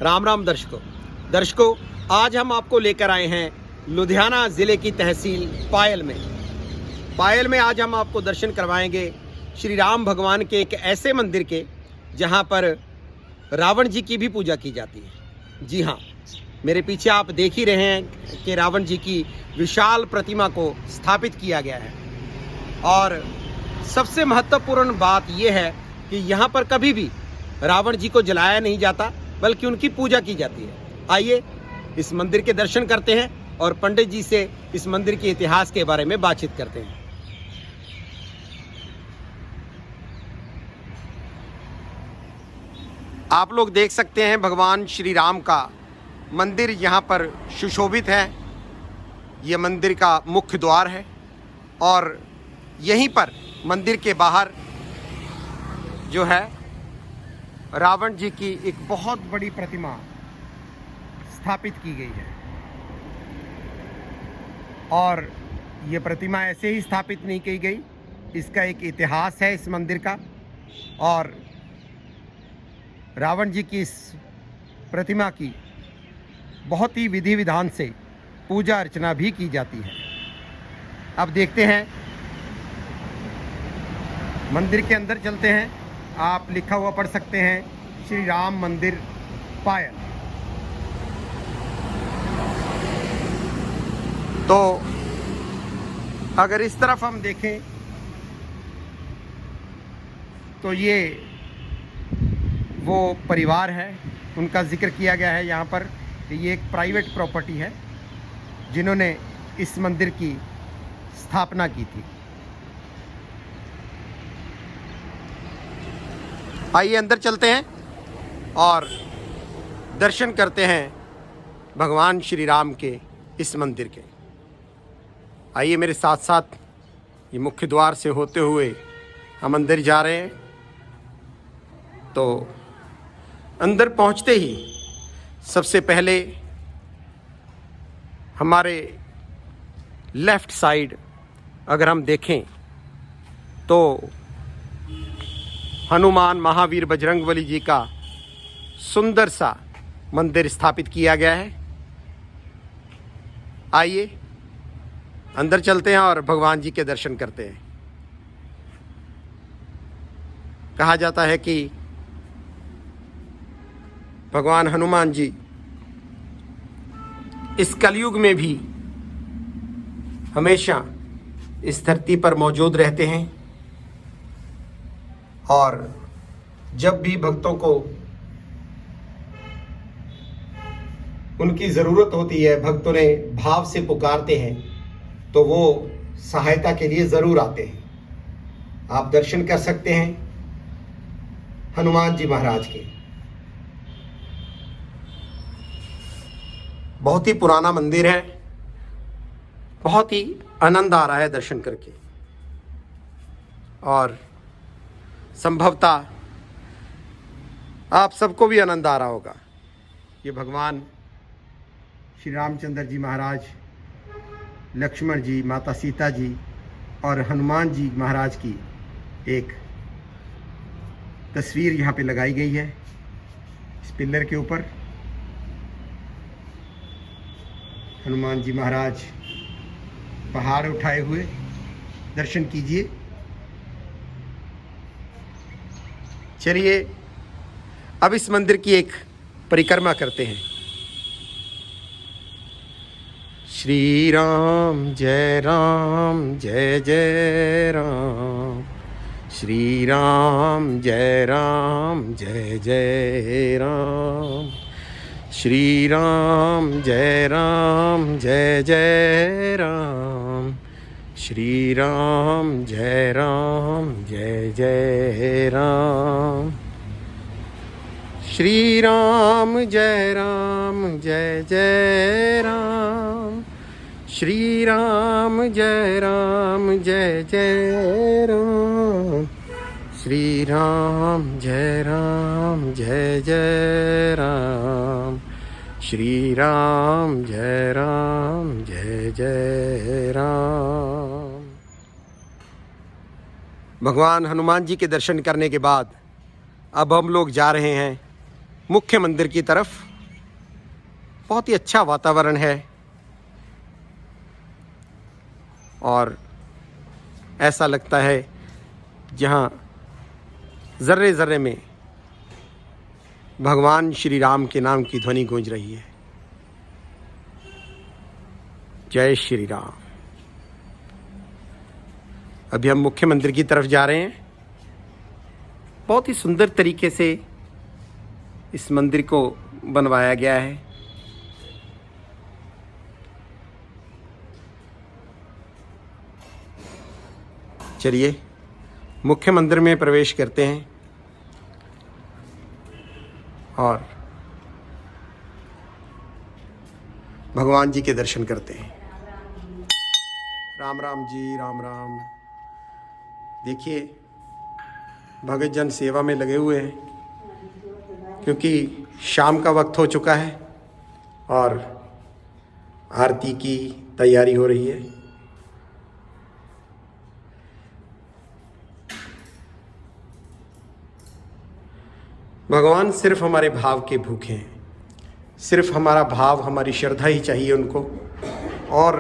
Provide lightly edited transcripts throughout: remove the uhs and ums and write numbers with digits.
राम राम दर्शकों, आज हम आपको लेकर आए हैं लुधियाना ज़िले की तहसील पायल में आज हम आपको दर्शन करवाएंगे श्री राम भगवान के एक ऐसे मंदिर के जहां पर रावण जी की भी पूजा की जाती है। जी हाँ, मेरे पीछे आप देख ही रहे हैं कि रावण जी की विशाल प्रतिमा को स्थापित किया गया है। और सबसे महत्वपूर्ण बात यह है कि यहाँ पर कभी भी रावण जी को जलाया नहीं जाता, बल्कि उनकी पूजा की जाती है। आइए इस मंदिर के दर्शन करते हैं और पंडित जी से इस मंदिर के इतिहास के बारे में बातचीत करते हैं। आप लोग देख सकते हैं भगवान श्री राम का मंदिर यहाँ पर सुशोभित है। ये मंदिर का मुख्य द्वार है और यहीं पर मंदिर के बाहर जो है रावण जी की एक बहुत बड़ी प्रतिमा स्थापित की गई है। और ये प्रतिमा ऐसे ही स्थापित नहीं की गई, इसका एक इतिहास है इस मंदिर का। और रावण जी की इस प्रतिमा की बहुत ही विधि विधान से पूजा अर्चना भी की जाती है। अब देखते हैं, मंदिर के अंदर चलते हैं। आप लिखा हुआ पढ़ सकते हैं श्री राम मंदिर पायल। तो अगर इस तरफ हम देखें तो ये वो परिवार है, उनका जिक्र किया गया है यहाँ पर। ये एक प्राइवेट प्रॉपर्टी है जिन्होंने इस मंदिर की स्थापना की थी। आइए अंदर चलते हैं और दर्शन करते हैं भगवान श्री राम के इस मंदिर के। आइए मेरे साथ साथ ये मुख्य द्वार से होते हुए हम अंदर जा रहे हैं। तो अंदर पहुंचते ही सबसे पहले हमारे लेफ़्ट साइड अगर हम देखें तो हनुमान, महावीर, बजरंगबली जी का सुंदर सा मंदिर स्थापित किया गया है। आइए अंदर चलते हैं और भगवान जी के दर्शन करते हैं। कहा जाता है कि भगवान हनुमान जी इस कलयुग में भी हमेशा इस धरती पर मौजूद रहते हैं और जब भी भक्तों को उनकी ज़रूरत होती है, भक्त उन्हें भाव से पुकारते हैं तो वो सहायता के लिए ज़रूर आते हैं। आप दर्शन कर सकते हैं हनुमान जी महाराज के। बहुत ही पुराना मंदिर है, बहुत ही आनंद आ रहा है दर्शन करके। और संभवतः आप सबको भी आनंद आ रहा होगा। ये भगवान श्री रामचंद्र जी महाराज, लक्ष्मण जी, माता सीता जी और हनुमान जी महाराज की एक तस्वीर यहाँ पे लगाई गई है इस पिलर के ऊपर। हनुमान जी महाराज पहाड़ उठाए हुए, दर्शन कीजिए। चलिए अब इस मंदिर की एक परिक्रमा करते हैं। श्री राम जय जय राम, श्री राम जय जय राम, श्री राम जय जय राम, श्री राम जय जय राम, श्री राम जय जय राम, श्री राम जय जय राम, श्री राम जय जय राम, श्री राम जय जय राम। भगवान हनुमान जी के दर्शन करने के बाद अब हम लोग जा रहे हैं मुख्य मंदिर की तरफ। बहुत ही अच्छा वातावरण है और ऐसा लगता है जहाँ ज़र्रे ज़र्रे में भगवान श्री राम के नाम की ध्वनि गूंज रही है। जय श्री राम। अभी हम मुख्य मंदिर की तरफ जा रहे हैं। बहुत ही सुंदर तरीके से इस मंदिर को बनवाया गया है। चलिए मुख्य मंदिर में प्रवेश करते हैं और भगवान जी के दर्शन करते हैं। राम राम जी, राम राम। देखिए भगत जन सेवा में लगे हुए हैं क्योंकि शाम का वक्त हो चुका है और आरती की तैयारी हो रही है। भगवान सिर्फ हमारे भाव के भूखे हैं। सिर्फ हमारा भाव, हमारी श्रद्धा ही चाहिए उनको, और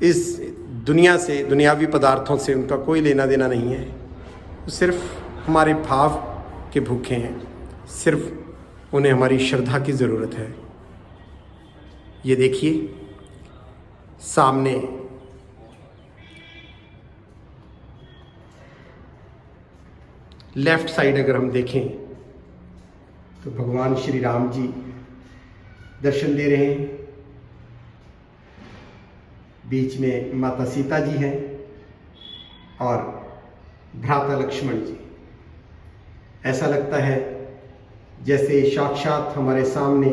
इस दुनिया से, दुनियावी पदार्थों से उनका कोई लेना देना नहीं है। सिर्फ हमारे भाव के भूखे हैं, सिर्फ उन्हें हमारी श्रद्धा की ज़रूरत है। ये देखिए सामने लेफ्ट साइड अगर हम देखें तो भगवान श्री राम जी दर्शन दे रहे हैं। बीच में माता सीता जी हैं और भ्राता लक्ष्मण जी। ऐसा लगता है जैसे साक्षात हमारे सामने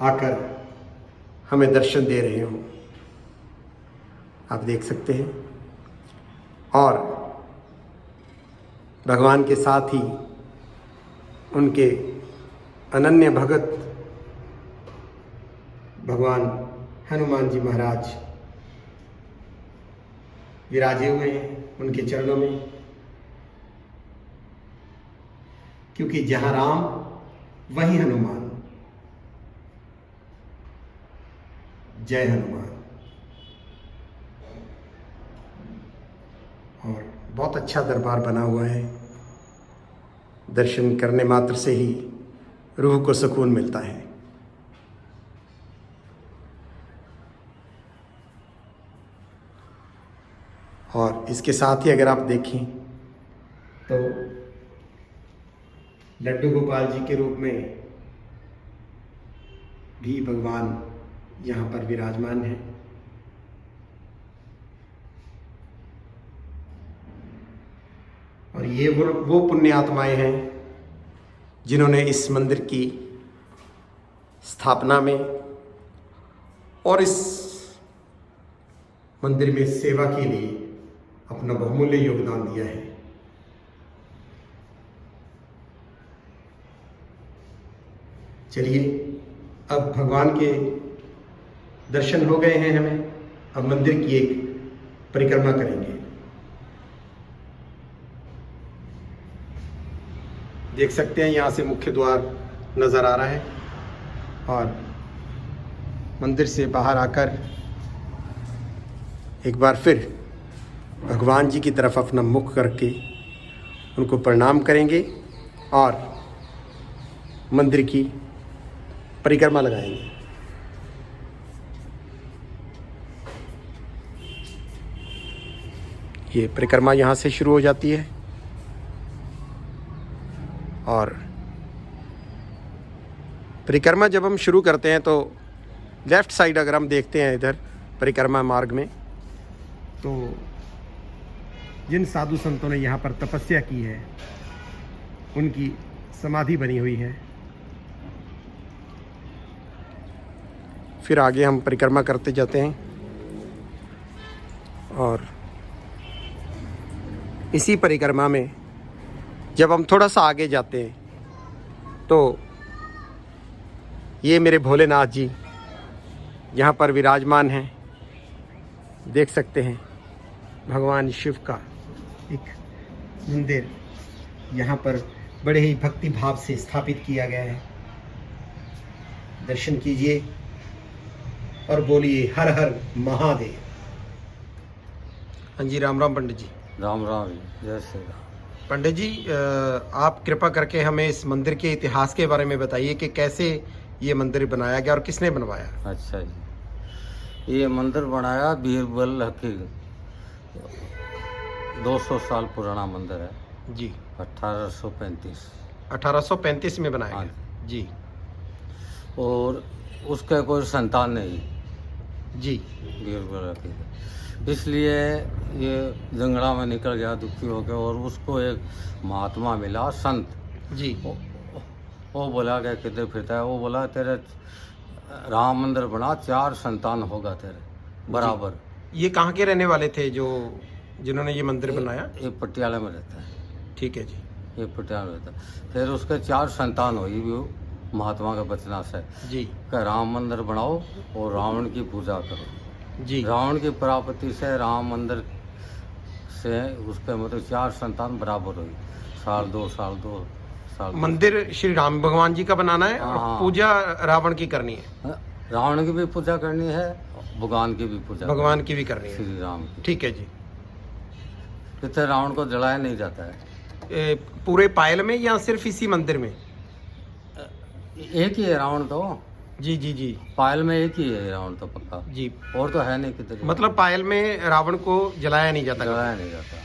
आकर हमें दर्शन दे रहे हों। आप देख सकते हैं। और भगवान के साथ ही उनके अनन्य भगत भगवान हनुमान जी महाराज विराजे हुए हैं उनके चरणों में, क्योंकि जहाँ राम वहीं हनुमान। जय हनुमान। और बहुत अच्छा दरबार बना हुआ है। दर्शन करने मात्र से ही रूह को सुकून मिलता है। और इसके साथ ही अगर आप देखें तो लड्डू गोपाल जी के रूप में भी भगवान यहाँ पर विराजमान हैं। और ये वो पुण्य आत्माएं हैं जिन्होंने इस मंदिर की स्थापना में और इस मंदिर में सेवा के लिए अपना बहुमूल्य योगदान दिया है। चलिए अब भगवान के दर्शन हो गए हैं हमें, अब मंदिर की एक परिक्रमा करेंगे। देख सकते हैं यहाँ से मुख्य द्वार नज़र आ रहा है और मंदिर से बाहर आकर एक बार फिर भगवान जी की तरफ अपना मुख करके उनको प्रणाम करेंगे और मंदिर की परिक्रमा लगाएंगे। ये परिक्रमा यहाँ से शुरू हो जाती है और परिक्रमा जब हम शुरू करते हैं तो लेफ़्ट साइड अगर हम देखते हैं इधर परिक्रमा मार्ग में, तो जिन साधु संतों ने यहाँ पर तपस्या की है उनकी समाधि बनी हुई है। फिर आगे हम परिक्रमा करते जाते हैं और इसी परिक्रमा में जब हम थोड़ा सा आगे जाते हैं तो ये मेरे भोलेनाथ जी यहाँ पर विराजमान हैं। देख सकते हैं भगवान शिव का एक मंदिर यहाँ पर बड़े ही भक्ति भाव से स्थापित किया गया है। दर्शन कीजिए और बोलिए हर हर महादेव। हाँ जी, राम राम पंडित जी। राम राम जी, जय श्री राम। पंडित जी, आप कृपा करके हमें इस मंदिर के इतिहास के बारे में बताइए कि कैसे ये मंदिर बनाया गया और किसने बनवाया। अच्छा जी, ये मंदिर बनाया बीरबल हकीर, 200 साल पुराना मंदिर है जी। 1835 में बनाया हाँ गया जी। और उसका कोई संतान नहीं जी बीरबल हकीर, इसलिए ये जंगला में निकल गया दुखी होकर, और उसको एक महात्मा मिला संत जी। वो बोला कि किधर फिरता है, वो बोला तेरे राम मंदिर बना, 4 संतान होगा तेरे बराबर। ये कहाँ के रहने वाले थे जो जिन्होंने ये मंदिर बनाया? ये पटियाला में रहता है। ठीक है जी। ये पटियाला में रहता है। फिर उसके 4 संतान हुई भी महात्मा के बचना से जी कि राम मंदिर बनाओ और रावण की पूजा करो जी। रावण की प्राप्ति से राम मंदिर से उसके मतलब 4 संतान बराबर हुई। साल दो साल मंदिर श्री राम भगवान जी का बनाना है और हाँ। पूजा रावण की करनी है। रावण की भी पूजा करनी है, भगवान की भी पूजा भगवान की भी करनी है, श्री राम की। ठीक है जी। इतने रावण को जलाया नहीं जाता है। पूरे पायल में या सिर्फ इसी मंदिर में? एक ही है रावण तो। जी जी जी पायल में एक ही है रावण तो पक्का जी। और तो है नहीं किधर। मतलब पायल में रावण को जलाया नहीं जाता? जलाया नहीं जाता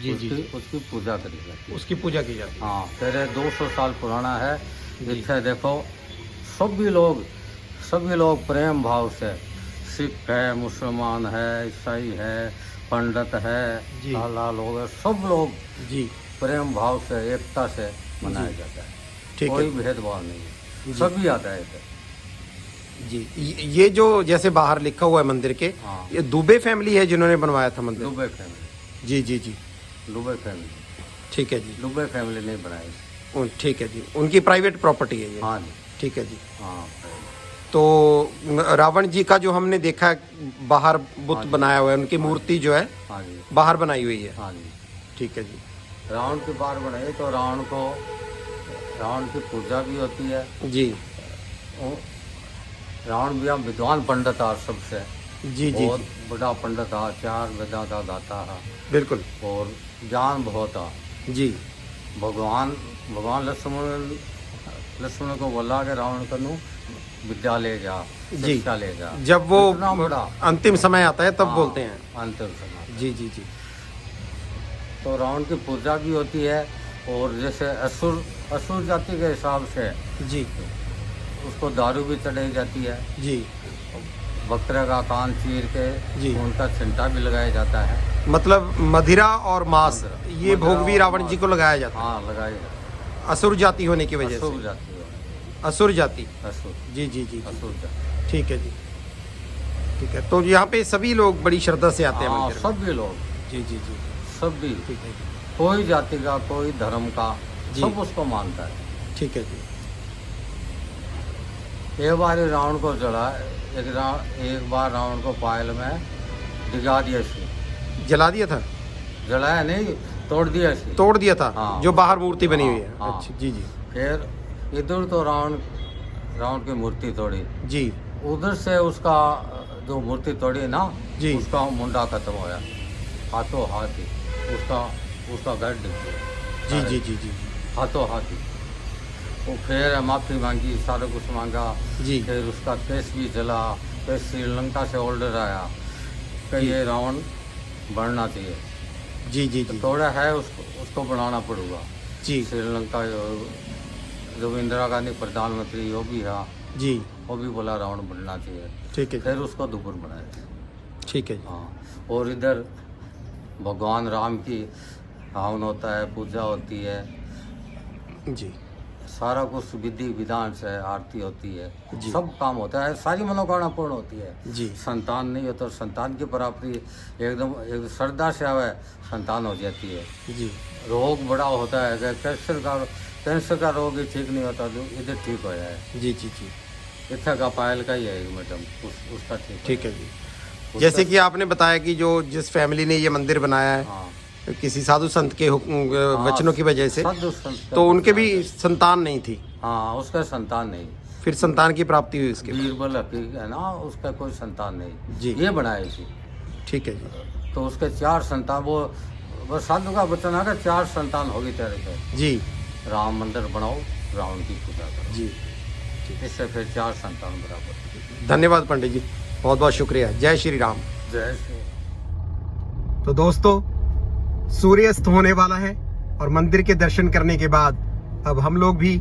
जी जी। उसकी पूजा करी जाती है। उसकी पूजा की जाती है। हाँ, तेरे 200 साल पुराना है। जिससे देखो सभी लोग प्रेम भाव से, सिख है, मुसलमान है, ईसाई है, पंडित है, जी। लाला लोग है, सब लोग जी प्रेम भाव से एकता से मनाया जाता है। ठीक कोई है भेदभाव नहीं है, जी। सभी आता है इधर। जी। ये जो जैसे बाहर लिखा हुआ है मंदिर के, हाँ। ये दुबे फैमिली है जिन्होंने बनवाया था मंदिर? दुबे फैमिली। जी जी जी, दुबे फैमिली। ठीक है जी। दुबे फैमिली नहीं बनाई। ठीक है जी, उनकी प्राइवेट प्रॉपर्टी है ये? हाँ जी। ठीक है जी। हाँ तो रावण जी का जो हमने देखा है, बाहर बुत हाँ जी। बनाया हुआ है, उनकी मूर्ति जो है हाँ जी। बाहर बनाई हुई है? हाँ जी। ठीक है जी। रावण की बार बनाई तो रावण की पूजा भी होती है जी और रावण भी हम विद्वान पंडित था सबसे। जी जी बहुत जी, बड़ा पंडित था, 4 वेदा का दाता था बिल्कुल और ज्ञान बहुत था। जी। भगवान लक्ष्मण को बोला कि रावण को विद्या ले जा, जी। शिक्षा ले जा। जब वो इतना बड़ा अंतिम समय आता है तब हाँ, बोलते हैं। अंतिम समय। जी जी जी तो रावण की पूजा भी होती है और जैसे असुर जाति के हिसाब से जी उसको दारू भी चढ़ाई जाती है। जी। बकरे का कान चीर के जी। उनका छिंटा भी लगाया जाता है। मतलब मदिरा और मांस, मदिरा- ये मदिरा भोग भी और रावण मांस। जी को लगाया जाता है, हाँ, लगाया जाता है। असुर जाति होने की वजह असुर से। जाति है। असुर जाति, असुर जी जी जी जी, असुर जाति। ठीक है जी। ठीक है, तो यहाँ पे सभी लोग बड़ी श्रद्धा से आते हैं हाँ, मंदिर में? सभी लोग, जी जी जी, सभी, ठीक है जी। कोई जाति का, कोई धर्म का, जी। सब उसको मानता है। ठीक है जी। एक बार ही रावण को जला, एक बार रावण को पायल में डिगा दिया सी। जला दिया था? जलाया नहीं, तोड़ दिया सी। तोड़ दिया था? हाँ। जो बाहर मूर्ति बनी हुई है? हाँ। अच्छा, जी जी फिर इधर तो रावण की मूर्ति तोड़ी, जी उधर से उसका जो मूर्ति तोड़ी ना, जी। उसका मुंडा खत्म होया, हाथों हाथ ही उसका घर डिग गया। जी जी जी जी हाथों हाथ ही। वो फिर माफ़ी मांगी, सारा कुछ मांगा। जी फिर उसका केस भी चला। फिर श्रीलंका से ऑर्डर आया कि जी। ये रावण बढ़ना चाहिए, जी जी जी थोड़ा है उसको बनाना पड़ेगा। जी श्रीलंका जो इंदिरा गांधी प्रधानमंत्री वो भी है, जी, वो भी बोला रावण बनना चाहिए। ठीक है फिर जी, उसको दोपहर बनाया। ठीक है जी। हाँ, और इधर भगवान राम की हवन होता है, पूजा होती है, जी सारा कुछ विधि विधान से आरती होती है, जी। सब काम होता है, सारी मनोकामना पूर्ण होती है। जी संतान नहीं हो तो संतान की प्राप्ति एकदम श्रद्धा से आवे, संतान हो जाती है। जी रोग बड़ा होता है, अगर कैंसर का रोग ही ठीक नहीं होता तो इधर ठीक हो जाए। जी जी जी, इतना का पायल का ही है मैडम, उसका ठीक है जी। जैसे कि आपने बताया कि जो जिस फैमिली ने ये मंदिर बनाया है, हाँ, किसी साधु संत के वचनों की वजह से, साधु संत तो उनके भी बनाया संतान नहीं थी? है। हाँ, उसका संतान नहीं, फिर संतान की प्राप्ति हुई इसके बाद। बीरबल हकीक है ना, उसका कोई संतान नहीं, जी। ये बनाई थी। ठीक है जी। तो उसके 4 संतान, वो बस साधु का वचन आ गया, 4 संतान होगी तेरे पे। जी राम मंदिर बनाओ, रावण की पूजा करो, जी। इससे फिर 4 संतान बराबर। धन्यवाद पंडित जी, बहुत बहुत शुक्रिया। जय श्री राम। जय श्री। तो दोस्तों, सूर्यास्त होने वाला है और मंदिर के दर्शन करने के बाद अब हम लोग भी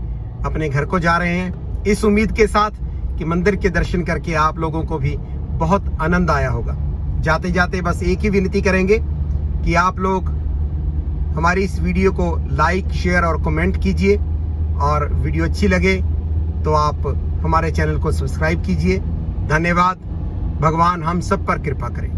अपने घर को जा रहे हैं, इस उम्मीद के साथ कि मंदिर के दर्शन करके आप लोगों को भी बहुत आनंद आया होगा। जाते जाते बस एक ही विनती करेंगे कि आप लोग हमारी इस वीडियो को लाइक, शेयर और कमेंट कीजिए, और वीडियो अच्छी लगे तो आप हमारे चैनल को सब्सक्राइब कीजिए। धन्यवाद। भगवान हम सब पर कृपा करें।